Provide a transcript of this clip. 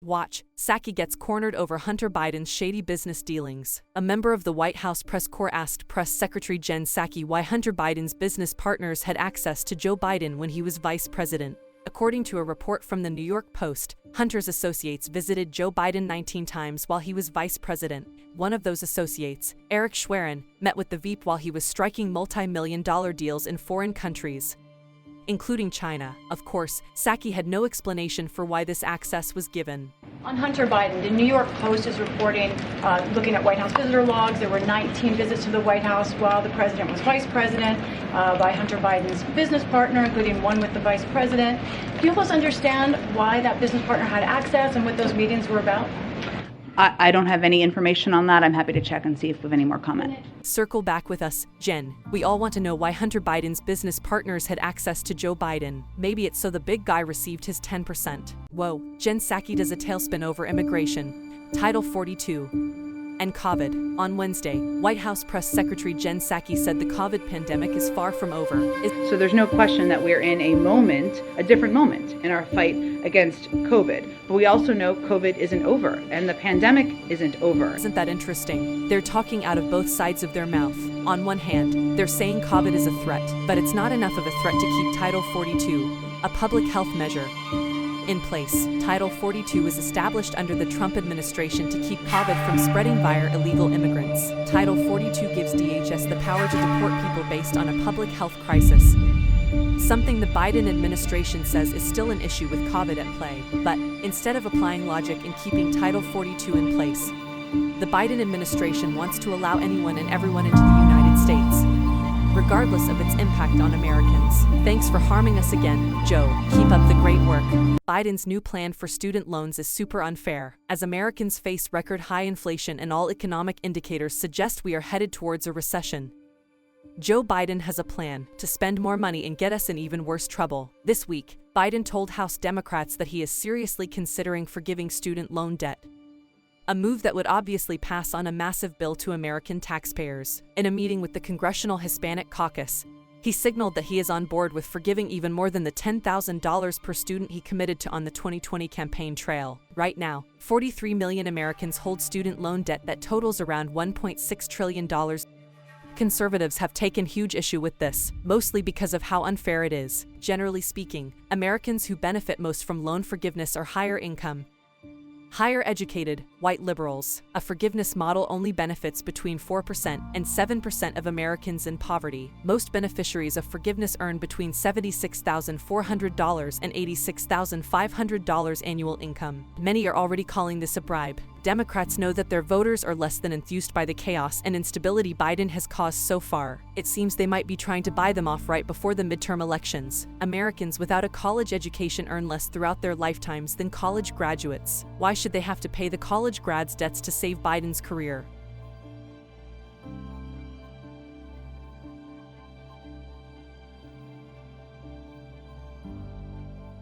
Watch, Psaki gets cornered over Hunter Biden's shady business dealings. A member of the White House press corps asked Press Secretary Jen Psaki why Hunter Biden's business partners had access to Joe Biden when he was vice president. According to a report from the New York Post, Hunter's associates visited Joe Biden 19 times while he was vice president. One of those associates, Eric Schwerin, met with the Veep while he was striking multi-million-dollar deals in foreign countries, including China. Of course, Psaki had no explanation for why this access was given. On Hunter Biden, the New York Post is reporting, looking at White House visitor logs, there were 19 visits to the White House while the president was vice president by Hunter Biden's business partner, including one with the vice president. Can you help us understand why that business partner had access and what those meetings were about? I don't have any information on that. I'm happy to check and see if we have any more comment. Circle back with us, Jen. We all want to know why Hunter Biden's business partners had access to Joe Biden. Maybe it's so the big guy received his 10%. Whoa, Jen Psaki does a tailspin over immigration, Title 42, and COVID. On Wednesday, White House Press Secretary Jen Psaki said the COVID pandemic is far from over. So there's no question that we're in a moment, a different moment in our fight against COVID. But we also know COVID isn't over and the pandemic isn't over. Isn't that interesting? They're talking out of both sides of their mouth. On one hand, they're saying COVID is a threat, but it's not enough of a threat to keep Title 42, a public health measure, in place. Title 42 was established under the Trump administration to keep COVID from spreading via illegal immigrants. Title 42 gives DHS the power to deport people based on a public health crisis, something the Biden administration says is still an issue with COVID at play. But instead of applying logic and keeping Title 42 in place, the Biden administration wants to allow anyone and everyone into the United States, regardless of its impact on Americans. Thanks for harming us again, Joe. Keep up the great work. Biden's new plan for student loans is super unfair, as Americans face record high inflation and all economic indicators suggest we are headed towards a recession. Joe Biden has a plan to spend more money and get us in even worse trouble. This week, Biden told House Democrats that he is seriously considering forgiving student loan debt, a move that would obviously pass on a massive bill to American taxpayers. In a meeting with the Congressional Hispanic Caucus, he signaled that he is on board with forgiving even more than the $10,000 per student he committed to on the 2020 campaign trail. Right now, 43 million Americans hold student loan debt that totals around $1.6 trillion. Conservatives have taken huge issue with this, mostly because of how unfair it is. Generally speaking, Americans who benefit most from loan forgiveness are higher income, higher educated, white liberals. A forgiveness model only benefits between 4% and 7% of Americans in poverty. Most beneficiaries of forgiveness earn between $76,400 and $86,500 annual income. Many are already calling this a bribe. Democrats know that their voters are less than enthused by the chaos and instability Biden has caused so far. It seems they might be trying to buy them off right before the midterm elections. Americans without a college education earn less throughout their lifetimes than college graduates. Why should they have to pay the college grads' debts to save Biden's career?